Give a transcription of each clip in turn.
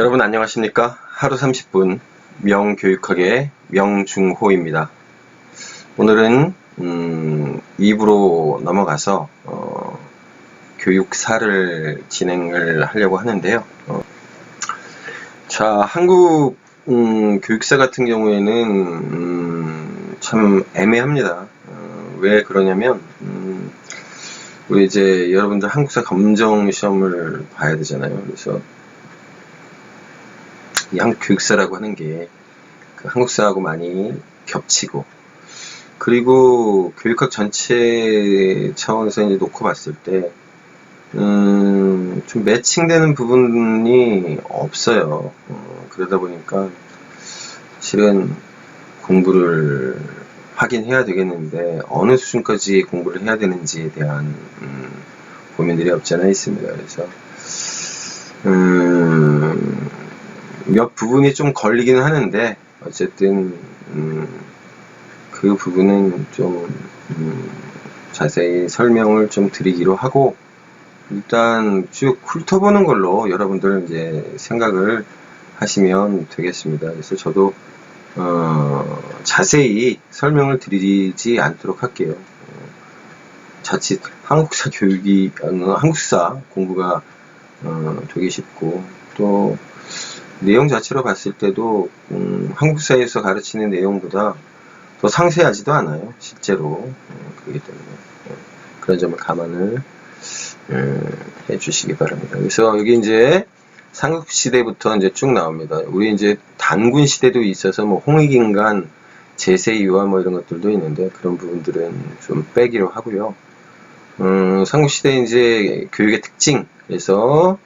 여러분 안녕하십니까? 하루 30분 명교육학의 명중호입니다. 오늘은 2부로 넘어가서 교육사를 진행을 하려고 하는데요. 자, 한국 교육사 같은 경우에는 참 애매합니다. 왜 그러냐면 우리 이제 여러분들 한국사 검정 시험을 봐야 되잖아요. 그래서 이 한국 교육사라고 하는 게 그 한국사하고 많이 겹치고, 그리고 교육학 전체 차원에서 이제 놓고 봤을 때 좀 매칭되는 부분이 없어요. 그러다 보니까 실은 공부를 하긴 해야 되겠는데 어느 수준까지 공부를 해야 되는지에 대한 고민들이 없지 않아 있습니다. 그래서 몇 부분이 좀 걸리기는 하는데 어쨌든 그 부분은 좀 자세히 설명을 좀 드리기로 하고, 일단 쭉 훑어보는 걸로 여러분들 이제 생각을 하시면 되겠습니다. 그래서 저도 자세히 설명을 드리지 않도록 할게요. 자칫 한국사 교육이 한국사 공부가 되기 쉽고, 또 내용 자체로 봤을 때도 한국사에서 가르치는 내용보다 더 상세하지도 않아요, 실제로. 그렇기 때문에 그런 점을 감안을 해 주시기 바랍니다. 그래서 여기 이제 삼국시대부터 이제 쭉 나옵니다. 우리 이제 단군 시대도 있어서 뭐 홍익인간, 제세이와 뭐 이런 것들도 있는데 그런 부분들은 좀 빼기로 하고요. 삼국시대 이제 교육의 특징, 그래서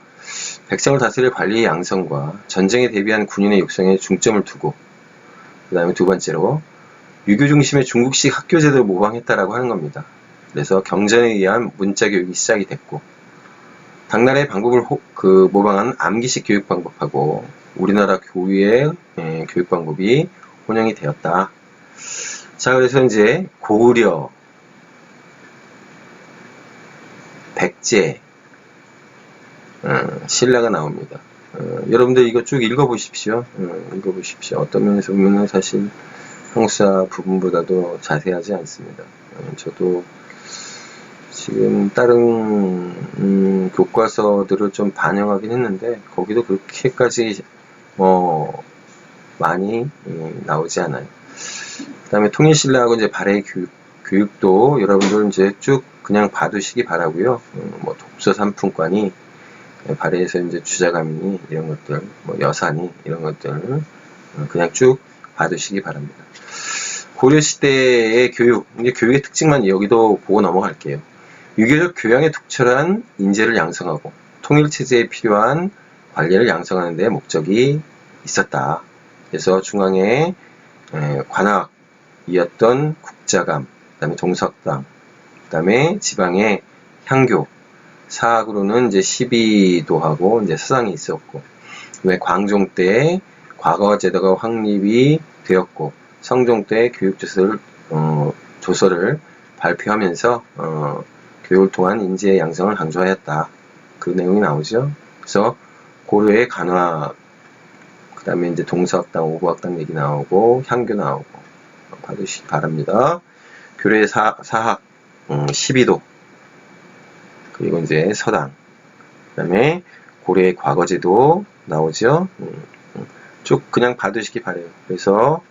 백성을 다스릴 관리의 양성과 전쟁에 대비한 군인의 육성에 중점을 두고, 그 다음에 두 번째로 유교 중심의 중국식 학교 제도를 모방했다라고 하는 겁니다. 그래서 경전에 의한 문자 교육이 시작이 됐고, 당나라의 방법을 모방한 암기식 교육 방법하고 우리나라 교유의 교육 방법이 혼용이 되었다. 자, 그래서 이제 고구려, 백제, 신라가 나옵니다. 여러분들 이거 쭉 읽어보십시오. 읽어보십시오. 어떤 면에서 보면 사실 한국사 부분보다도 자세하지 않습니다. 저도 지금 다른 교과서들을 좀 반영하긴 했는데 거기도 그렇게까지 많이 나오지 않아요. 그 다음에 통일신라하고 이제 발해 교육도 여러분들 이제 쭉 그냥 봐두시기 바라고요. 뭐 독서 삼품관이 발해에서 이제 주자감이 이런 것들, 뭐 여산이 이런 것들 그냥 쭉 봐두시기 바랍니다. 고려시대의 교육, 이제 교육의 특징만 여기도 보고 넘어갈게요. 유교적 교양에 특출한 인재를 양성하고 통일체제에 필요한 관리를 양성하는 데 목적이 있었다. 그래서 중앙에 관학이었던 국자감, 그 다음에 동석당, 그 다음에 지방에 향교, 사학으로는 이제 시비도하고 이제 서당이 있었고, 그다음에 광종 때 과거제도가 확립이 되었고, 성종 때 조서를 발표하면서 교육을 통한 인재 양성을 강조하였다. 그 내용이 나오죠. 그래서 고려의 간화, 그 다음에 이제 동서학당, 오부학당 얘기 나오고, 향교 나오고, 받으시기 바랍니다. 교례 사학, 12도, 그리고 이제 서당, 그 다음에 고려의 과거제도 나오죠. 쭉 그냥 받으시기 바래요. 그래서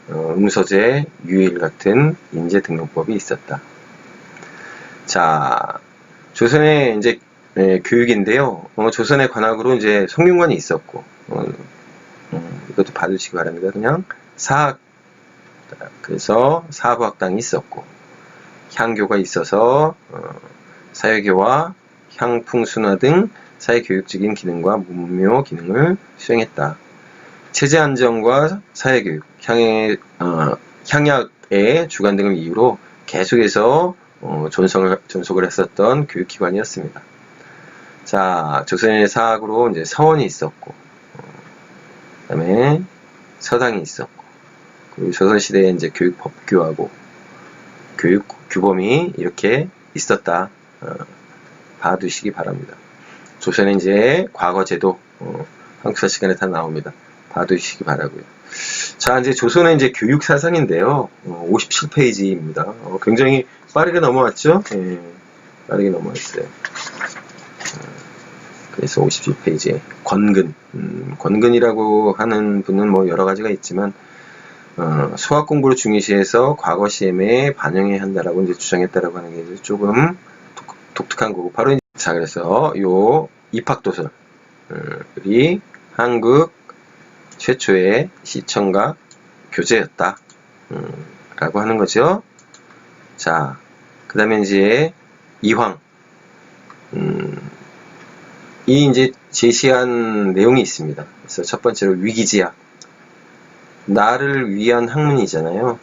음서제, 유일 같은 인재 등록법이 있었다. 자, 조선의 이제 교육인데요. 조선의 관학으로 이제 성균관이 있었고, 이것도 받으시기 바랍니다. 그냥 사학, 그래서 사부학당이 있었고, 향교가 있어서 사회교와 향풍순화 등 사회교육적인 기능과 문묘 기능을 수행했다. 체제 안정과 사회교육, 향약의 주관 등을 이유로 계속해서 존속을 했었던 교육기관이었습니다. 자, 조선의 사학으로 이제 서원이 있었고, 그 다음에 서당이 있었고, 그리고 조선시대에 이제 교육법규하고 교육 규범이 이렇게 있었다. 봐두시기 바랍니다. 조선의 이제 과거제도, 한국사 시간에 다 나옵니다. 봐두시기 바라고요. 자, 이제 조선의 이제 교육 사상인데요. 57페이지입니다. 굉장히 빠르게 넘어왔죠? 예, 빠르게 넘어왔어요. 그래서 57페이지에 권근. 권근이라고 하는 분은 뭐 여러 가지가 있지만, 수학 공부를 중요시해서 과거 시험에 반영해야 한다라고 이제 주장했다라고 하는 게 이제 조금 독특한 거고, 바로 자, 그래서 요 입학도서를 한국 최초의 시청과 교재였다. 라고 하는 거죠. 자, 그 다음에 이제 이황. 이 이제 제시한 내용이 있습니다. 그래서 첫 번째로 위기지약. 나를 위한 학문이잖아요.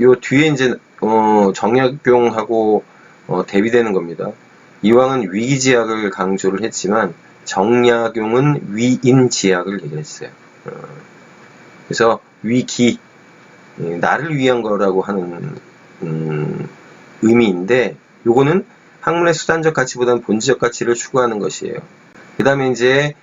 요 뒤에 이제, 정약용하고, 대비되는 겁니다. 이황은 위기지약을 강조를 했지만, 정약용은 위인지약을 얘기했어요. 그래서 위기, 나를 위한 거라고 하는 의미인데, 요거는 학문의 수단적 가치보다는 본질적 가치를 추구하는 것이에요. 그 다음에 이제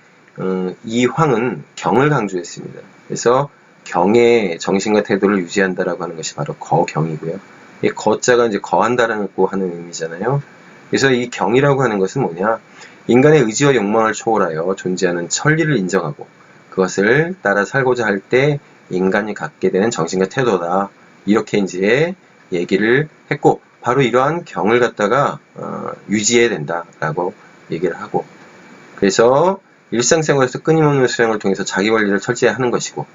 이황은 경을 강조했습니다. 그래서 경의 정신과 태도를 유지한다라고 하는 것이 바로 거경이고요. 이 거자가 이제 거한다라고 하는 의미잖아요. 그래서 이 경이라고 하는 것은 뭐냐? 인간의 의지와 욕망을 초월하여 존재하는 천리를 인정하고 그것을 따라 살고자 할 때 인간이 갖게 되는 정신과 태도다. 이렇게 이제 얘기를 했고, 바로 이러한 경을 갖다가 유지해야 된다라고 얘기를 하고, 그래서 일상생활에서 끊임없는 수행을 통해서 자기관리를 철저히 하는 것이고,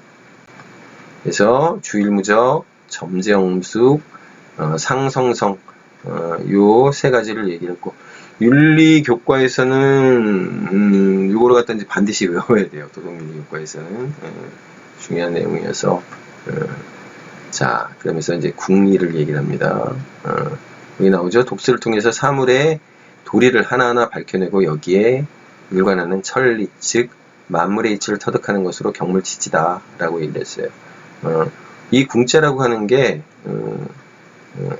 그래서 주일무적, 점재영숙, 상성성, 요 세 가지를 얘기를 했고, 윤리교과에서는 요거를 갖다 이제 반드시 외워야 돼요. 도덕윤리교과에서는 중요한 내용이어서. 자, 그러면서 이제 궁리를 얘기를 합니다. 여기 나오죠. 독서를 통해서 사물의 도리를 하나하나 밝혀내고 여기에 일관하는 천리, 즉 만물의 이치를 터득하는 것으로 경물치지다 라고 얘기를 했어요. 이 궁자라고 하는 게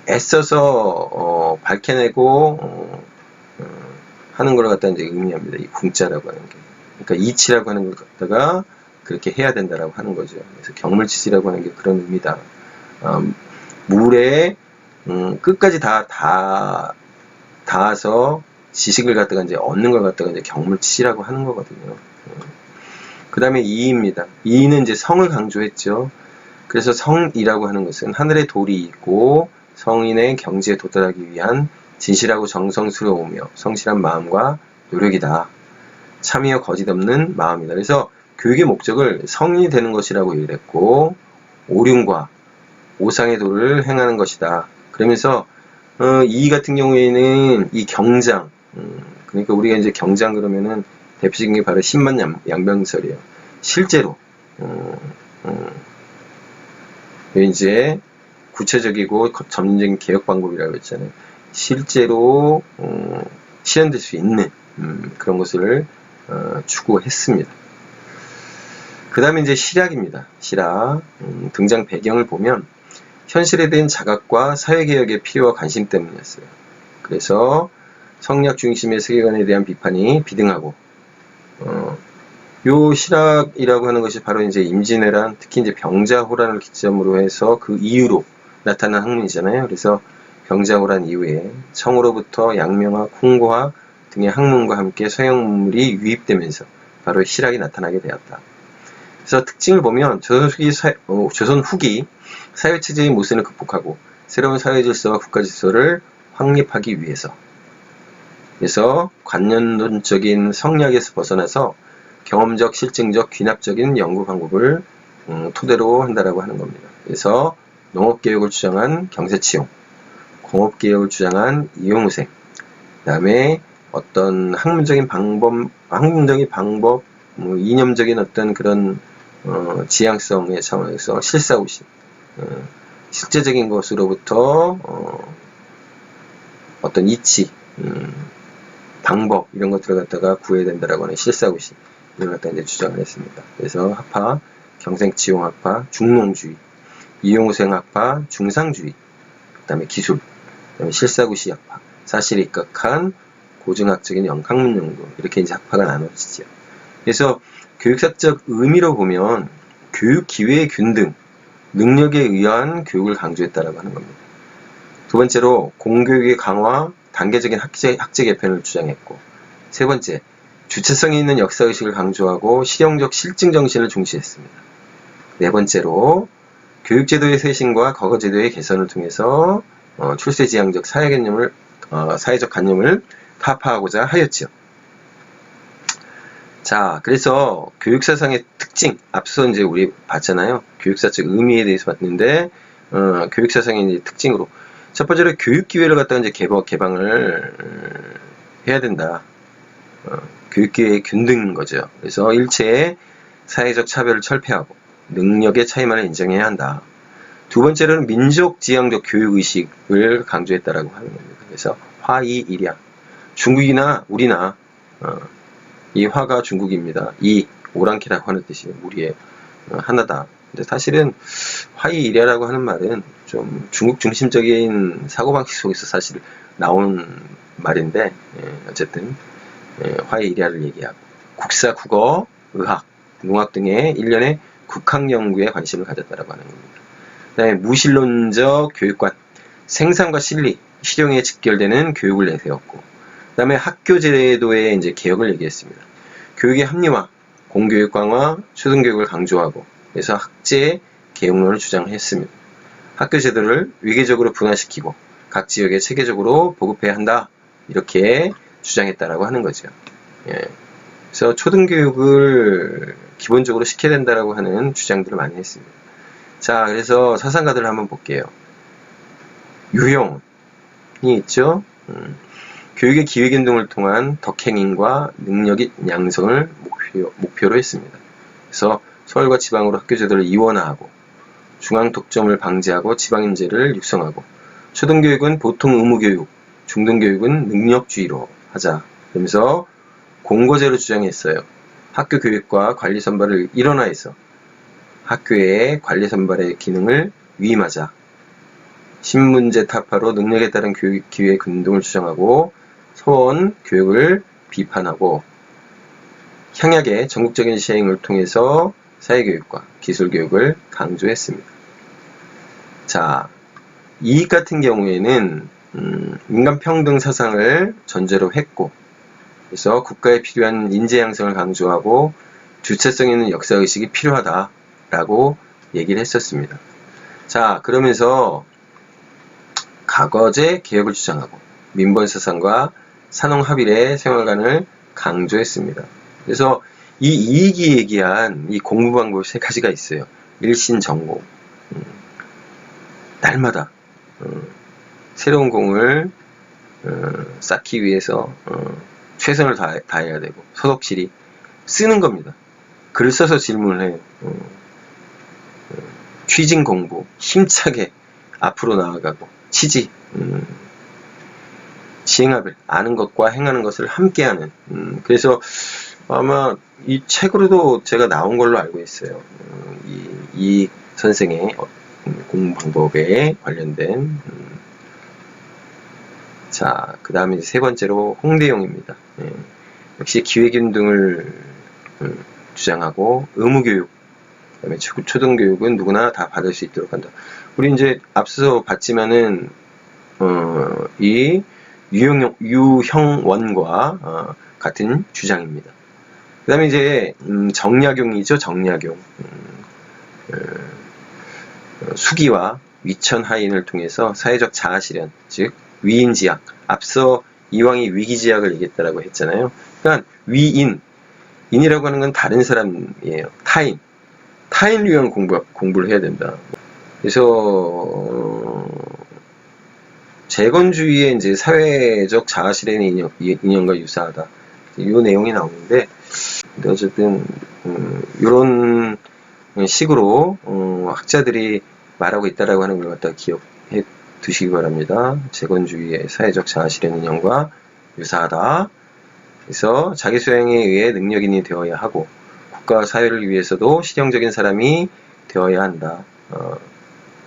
애써서 밝혀내고 하는 걸 갖다 이제 의미합니다. 이 궁자라고 하는 게. 그러니까 이치라고 하는 걸 갖다가 그렇게 해야 된다라고 하는 거죠. 그래서 경물치지라고 하는 게 그런 의미다. 물에 끝까지 닿아서 지식을 갖다가 이제 얻는 걸 갖다가 이제 경물치지라고 하는 거거든요. 그 다음에 이입니다. 이는 이제 성을 강조했죠. 그래서 성이라고 하는 것은 하늘의 돌이 있고 성인의 경지에 도달하기 위한 진실하고 정성스러우며 성실한 마음과 노력이다. 참이여 거짓 없는 마음이다. 그래서 교육의 목적을 성인이 되는 것이라고 얘기했고, 오륜과 오상의 도를 행하는 것이다. 그러면서 이 같은 경우에는 이 경장, 그러니까 우리가 이제 경장 그러면은 대표적인 게 바로 신만 양병설이에요. 실제로 이제 구체적이고 점진적인 개혁 방법이라고 했잖아요. 실제로 실현될 수 있는 그런 것을 추구했습니다. 그 다음에 이제 실학입니다. 실학. 등장 배경을 보면 현실에 대한 자각과 사회개혁의 필요와 관심 때문이었어요. 그래서 성리학 중심의 세계관에 대한 비판이 비등하고, 요 실학이라고 하는 것이 바로 이제 임진왜란, 특히 이제 병자호란을 기점으로 해서 그 이후로 나타난 학문이잖아요. 그래서 병자호란 이후에 청으로부터 양명학, 홍고학 등의 학문과 함께 서양 문물이 유입되면서 바로 실학이 나타나게 되었다. 그래서 특징을 보면 조선 후기 사회체제의 모순을 극복하고 새로운 사회질서와 국가질서를 확립하기 위해서, 그래서 관념론적인 성리학에서 벗어나서 경험적, 실증적, 귀납적인 연구 방법을 토대로 한다라고 하는 겁니다. 그래서 농업개혁을 주장한 경세치용, 공업개혁을 주장한 이용우생, 그 다음에 어떤 학문적인 방법, 이념적인 어떤 그런 지향성의 차원에서 실사구시, 실제적인 것으로부터 어떤 이치, 방법 이런 것들을 갖다가 구해야 된다라고 하는 실사구시 이걸 갖다 이제 주장을 했습니다. 그래서 학파, 경생치용학파, 중농주의, 이용우생학파, 중상주의, 그 다음에 기술, 그 다음에 실사구시 학파, 사실에 입각한 고증학적인 학문 연구 이렇게 이제 학파가 나눠지죠. 그래서 교육사적 의미로 보면 교육 기회의 균등, 능력에 의한 교육을 강조했다라고 하는 겁니다. 두 번째로 공교육의 강화, 단계적인 학제 개편을 주장했고, 세 번째, 주체성이 있는 역사의식을 강조하고 실용적 실증 정신을 중시했습니다. 네 번째로 교육제도의 쇄신과 과거제도의 개선을 통해서 출세지향적 사회적 관념을 타파하고자 하였지요. 자, 그래서 교육사상의 특징, 앞서 이제 우리 봤잖아요. 교육사적 의미에 대해서 봤는데, 교육사상의 이제 특징으로 첫 번째로 교육기회를 갖다가 이제 개방을 해야 된다. 교육기회의 균등인 거죠. 그래서 일체의 사회적 차별을 철폐하고 능력의 차이만을 인정해야 한다. 두 번째로는 민족지향적 교육의식을 강조했다라고 하는 겁니다. 그래서 화이일야. 중국이나 우리나 이 화가 중국입니다. 이 오랑캐라고 하는 뜻이 우리의 하나다. 근데 사실은 화이일야라고 하는 말은 좀 중국 중심적인 사고방식 속에서 사실 나온 말인데 어쨌든 화이일야를 얘기하고 국사, 국어, 의학, 농학 등의 일련의 국학 연구에 관심을 가졌다라고 하는 겁니다. 그다음에 무신론적 교육관, 생산과 실용에 직결되는 교육을 내세웠고, 그다음에 학교 제도의 이제 개혁을 얘기했습니다. 교육의 합리화, 공교육 강화, 초등교육을 강조하고, 그래서 학제 개혁론을 주장했습니다. 학교 제도를 위계적으로 분화시키고 각 지역에 체계적으로 보급해야 한다, 이렇게 주장했다라고 하는 거죠. 그래서 초등교육을 기본적으로 시켜야 된다라고 하는 주장들을 많이 했습니다. 자, 그래서 사상가들을 한번 볼게요. 유형이 있죠. 교육의 기회균등을 통한 덕행인과 능력의 양성을 목표로 했습니다. 그래서 서울과 지방으로 학교 제도를 이원화하고 중앙 독점을 방지하고 지방인재를 육성하고 초등교육은 보통 의무교육, 중등교육은 능력주의로 하자. 그러면서 공고제로 주장했어요. 학교 교육과 관리 선발을 일원화해서 학교의 관리 선발의 기능을 위임하자. 신문제 타파로 능력에 따른 교육 기회 균등을 주장하고 서원 교육을 비판하고 향약의 전국적인 시행을 통해서 사회교육과 기술교육을 강조했습니다. 자, 이익 같은 경우에는 인간평등 사상을 전제로 했고, 그래서 국가에 필요한 인재 양성을 강조하고 주체성 있는 역사의식이 필요하다라고 얘기를 했었습니다. 자, 그러면서 과거제 개혁을 주장하고 민번사상과 산업합일의 생활관을 강조했습니다. 그래서 이 이익이 얘기한 이 공부 방법 세 가지가 있어요. 일신전공, 날마다 새로운 공을 쌓기 위해서 최선을 다해야 되고, 소독실이 쓰는 겁니다. 글을 써서 질문을 해요. 취진 공부, 힘차게 앞으로 나아가고, 치지, 시행합일, 아는 것과 행하는 것을 함께하는. 그래서 아마 이 책으로도 제가 나온 걸로 알고 있어요. 이 선생의 공부 방법에 관련된. 자, 그 다음에 세 번째로 홍대용입니다. 역시 기회균등을 주장하고 의무교육, 그다음에 초등교육은 누구나 다 받을 수 있도록 한다. 우리 이제 앞서 봤지만은 이 유형원과 같은 주장입니다. 그 다음에 이제 정약용이죠. 정약용. 수기와 위천하인을 통해서 사회적 자아실현, 즉 위인지학, 앞서 이왕이 위기지학을 얘기했다라고 했잖아요. 그러니까 인이라고 하는 건 다른 사람이에요. 타인을 위한 공부를 해야 된다. 그래서 재건주의의 이제 사회적 자아실현의 인연과 유사하다. 이 내용이 나오는데, 근데 어쨌든 이런 식으로 학자들이 말하고 있다라고 하는 걸 갖다 기억해 두시기 바랍니다. 재건주의의 사회적 자아실현 인연과 유사하다. 그래서 자기 수행에 의해 능력인이 되어야 하고 국가 사회를 위해서도 실용적인 사람이 되어야 한다.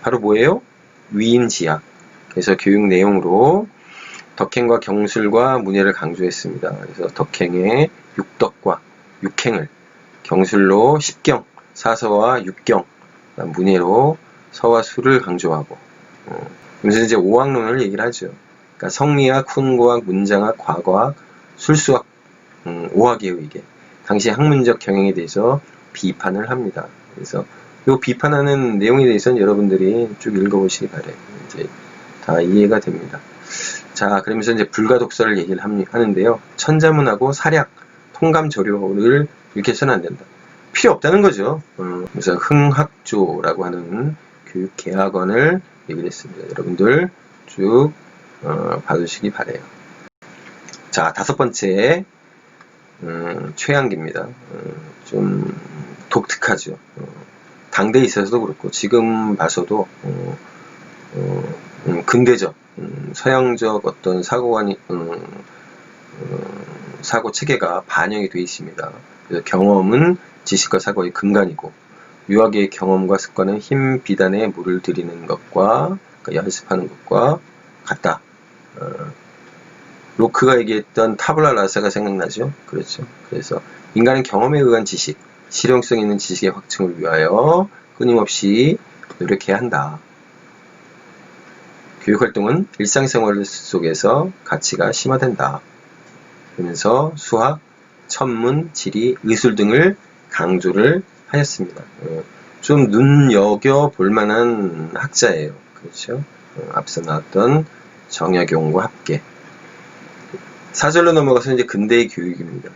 바로 뭐예요? 위인지학. 그래서 교육 내용으로 덕행과 경술과 문예를 강조했습니다. 그래서 덕행의 육덕과 육행을, 경술로 십경, 사서와 육경, 문예로 서와 수를 강조하고, 그래서 이제 오학론을 얘기를 하죠. 그러니까 성리학, 훈고학, 문장학, 과거학, 술수학, 오학이에요, 이게. 당시 학문적 경영에 대해서 비판을 합니다. 그래서 이 비판하는 내용에 대해서는 여러분들이 쭉 읽어보시기 바래요. 이제 다 이해가 됩니다. 자, 그러면서 이제 불가독서를 얘기를 하는데요. 천자문하고 사략, 통감조료를 이렇게 해서는 안 된다. 필요 없다는 거죠. 그래서 흥학조라고 하는 교육계학원을 얘기를 했습니다. 여러분들 쭉 봐주시기 바래요. 자, 다섯 번째 최양기입니다. 좀 독특하죠. 당대에 있어서도 그렇고 지금 봐서도 근대적 서양적 어떤 사고관이 사고 체계가 반영이 되어 있습니다. 그래서 경험은 지식과 사고의 근간이고 유학의 경험과 습관은 힘 비단에 물을 들이는 것과 그러니까 연습하는 것과 같다. 로크가 얘기했던 타블라 라사가 생각나죠? 그렇죠. 그래서 인간은 경험에 의한 지식, 실용성 있는 지식의 확증을 위하여 끊임없이 노력해야 한다. 교육활동은 일상생활 속에서 가치가 심화된다. 그러면서 수학, 천문, 지리, 의술 등을 강조를 하였습니다. 좀 눈여겨볼 만한 학자예요. 그렇죠? 앞서 나왔던 정약용과 함께. 사절로 넘어가서 이제 근대의 교육입니다.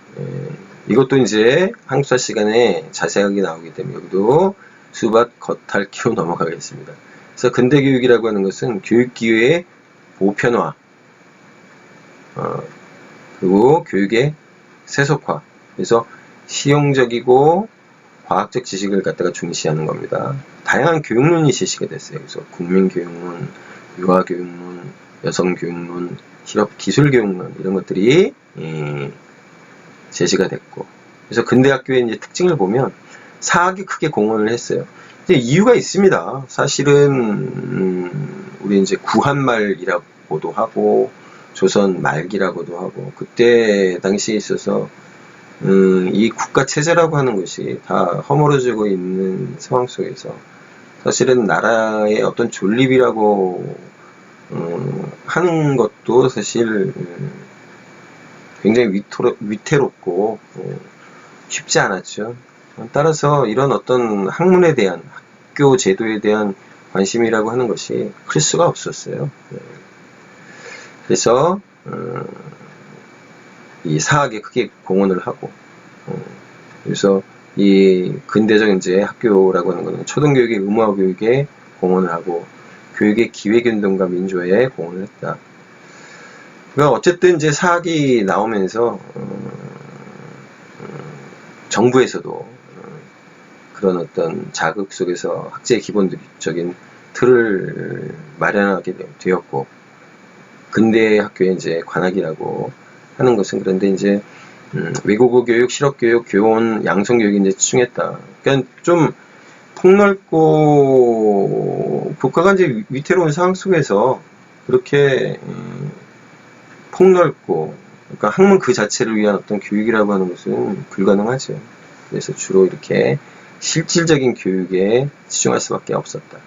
이것도 이제 한국사 시간에 자세하게 나오기 때문에 여기도 수밭 겉핥기로 넘어가겠습니다. 그래서 근대 교육이라고 하는 것은 교육 기회의 보편화, 그리고 교육의 세속화. 그래서 실용적이고 과학적 지식을 갖다가 중시하는 겁니다. 다양한 교육론이 제시가 됐어요. 그래서 국민교육론, 유아교육론, 여성교육론, 실업기술교육론 이런 것들이 제시가 됐고, 그래서 근대학교의 이제 특징을 보면 사학이 크게 공헌을 했어요. 근데 이유가 있습니다. 사실은 우리 이제 구한말이라고도 하고 조선 말기라고도 하고 그때 당시에 있어서 이 국가 체제라고 하는 것이 다 허물어지고 있는 상황 속에서 사실은 나라의 어떤 존립이라고 하는 것도 사실 굉장히 위태롭고 쉽지 않았죠. 따라서 이런 어떤 학문에 대한 학교 제도에 대한 관심이라고 하는 것이 클 수가 없었어요. 그래서 이 사학에 크게 공헌을 하고 그래서 이 근대적 이제 학교라고 하는 것은 초등교육의 의무화 교육에 공헌을 하고 교육의 기회균등과 민주화에 공헌을 했다. 그러니까 어쨌든 이제 사학이 나오면서 정부에서도 그런 어떤 자극 속에서 학제의 기본적인 틀을 마련하게 되었고 근대 학교의 이제 관학이라고 하는 것은 그런데 이제 외국어 교육, 실업교육, 교원, 양성교육이 이제 치중했다. 그러니까 좀 폭넓고 국가가 이제 위태로운 상황 속에서 그렇게 폭넓고 그러니까 학문 그 자체를 위한 어떤 교육이라고 하는 것은 불가능하죠. 그래서 주로 이렇게 실질적인 교육에 치중할 수밖에 없었다.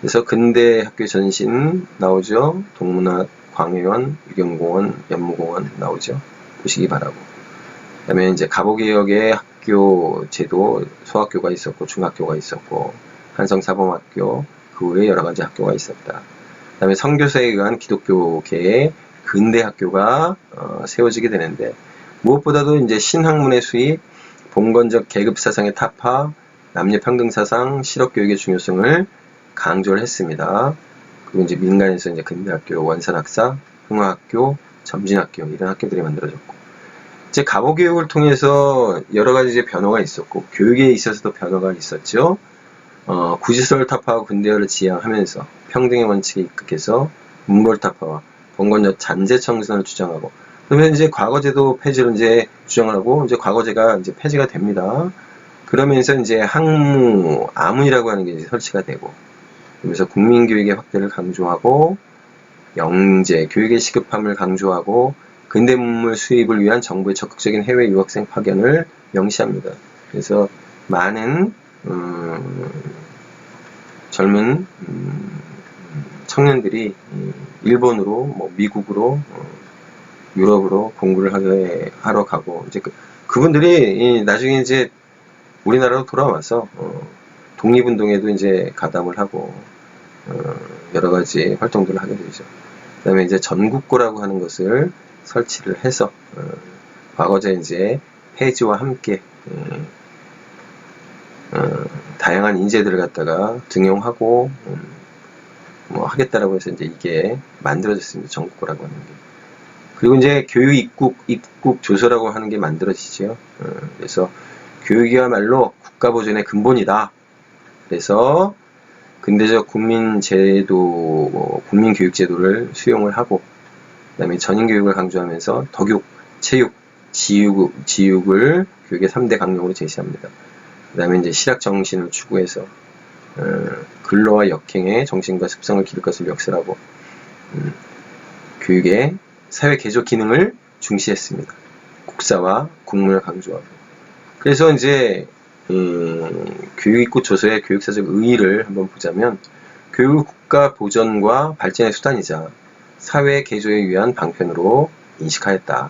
그래서 근대 학교 전신 나오죠. 동문학, 광해원, 유경공원, 연무공원 나오죠. 보시기 바라고. 그 다음에 이제 가보개혁의 학교 제도, 소학교가 있었고, 중학교가 있었고, 한성사범학교, 그 외에 여러 가지 학교가 있었다. 그 다음에 선교사에 의한 기독교계의 근대 학교가 세워지게 되는데, 무엇보다도 이제 신학문의 수입, 봉건적 계급사상의 타파, 남녀평등사상, 실업교육의 중요성을 강조를 했습니다. 그리고 이제 민간에서 이제 근대학교, 원산학사, 흥화학교, 점진학교 이런 학교들이 만들어졌고, 이제 가보교육을 통해서 여러 가지 이제 변화가 있었고, 교육에 있어서도 변화가 있었죠. 구시설 타파와 근대화를 지향하면서 평등의 원칙에 입각해서 문벌 타파와 봉건적 잔재 청산을 주장하고, 그러면 이제 과거제도 폐지를 이제 주장을 하고, 이제 과거제가 이제 폐지가 됩니다. 그러면서 이제 학무, 아문이라고 하는 게 이제 설치가 되고, 그러면서 국민교육의 확대를 강조하고, 영재, 교육의 시급함을 강조하고, 근대 문물 수입을 위한 정부의 적극적인 해외 유학생 파견을 명시합니다. 그래서 많은 젊은 청년들이 일본으로, 뭐 미국으로, 유럽으로 공부를 하러 가고, 이제 그분들이 나중에 이제 우리나라로 돌아와서 독립운동에도 이제 가담을 하고 여러 가지 활동들을 하게 되죠. 그 다음에 이제 전국고라고 하는 것을 설치를 해서 과거제 이제 폐지와 함께 다양한 인재들을 갖다가 등용하고 뭐 하겠다라고 해서 이제 이게 만들어졌습니다. 전국고라고 하는 게. 그리고 이제 교육 입국 조서라고 하는 게 만들어지죠. 그래서 교육이야말로 국가 보존의 근본이다. 그래서 근대적 국민제도, 국민교육제도를 수용을 하고, 그 다음에 전인교육을 강조하면서 덕육, 체육, 지육을 교육의 3대 강령으로 제시합니다. 그 다음에 이제 실학 정신을 추구해서 근로와 역행의 정신과 습성을 기를 것을 역설하고 교육의 사회 개조 기능을 중시했습니다. 국사와 국문을 강조하고. 그래서 이제 교육 입국 조서의 교육사적 의의를 한번 보자면 교육을 국가 보전과 발전의 수단이자 사회 개조에 위한 방편으로 인식하였다.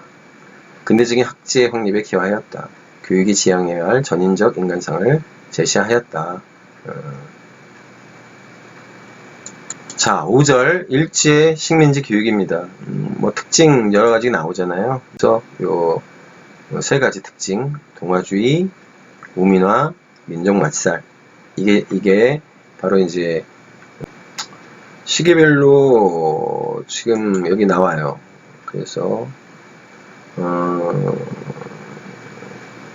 근대적인 학제 확립에 기여하였다. 교육이 지향해야 할 전인적 인간상을 제시하였다. 자, 5절 일제 식민지 교육입니다. 뭐 특징 여러 가지 나오잖아요. 그래서 요 세 가지 특징, 동아주의, 우민화, 민족맛살. 이게 바로 이제 시기별로 지금 여기 나와요. 그래서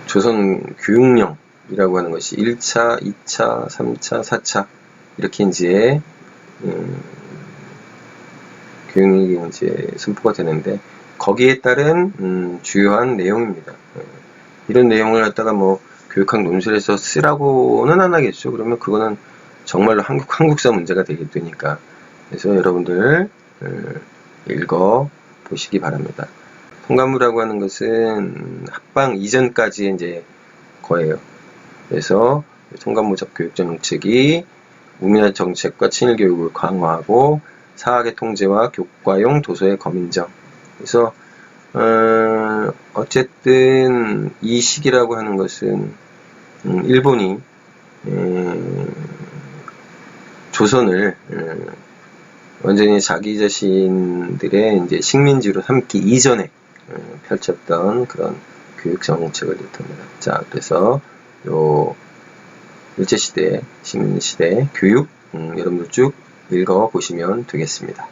조선 교육령이라고 하는 것이 1차, 2차, 3차, 4차 이렇게 이제 교육이 이제 선포가 되는데 거기에 따른 주요한 내용입니다. 이런 내용을 갖다가 뭐 교육학 논술에서 쓰라고는 안 하겠죠. 그러면 그거는 정말로 한국사 문제가 되니까. 그래서 여러분들 읽어 보시기 바랍니다. 통과무라고 하는 것은 합방 이전까지의 이제 거예요. 그래서 통과무적 교육 정책이 우민화 정책과 친일 교육을 강화하고 사학의 통제와 교과용 도서의 검인정. 그래서 어쨌든 이 시기라고 하는 것은 일본이 조선을 완전히 자기 자신들의 이제 식민지로 삼기 이전에 펼쳤던 그런 교육 정책을 뜻합니다. 자, 그래서 요 일제시대, 식민시대 교육 여러분들 쭉 읽어 보시면 되겠습니다.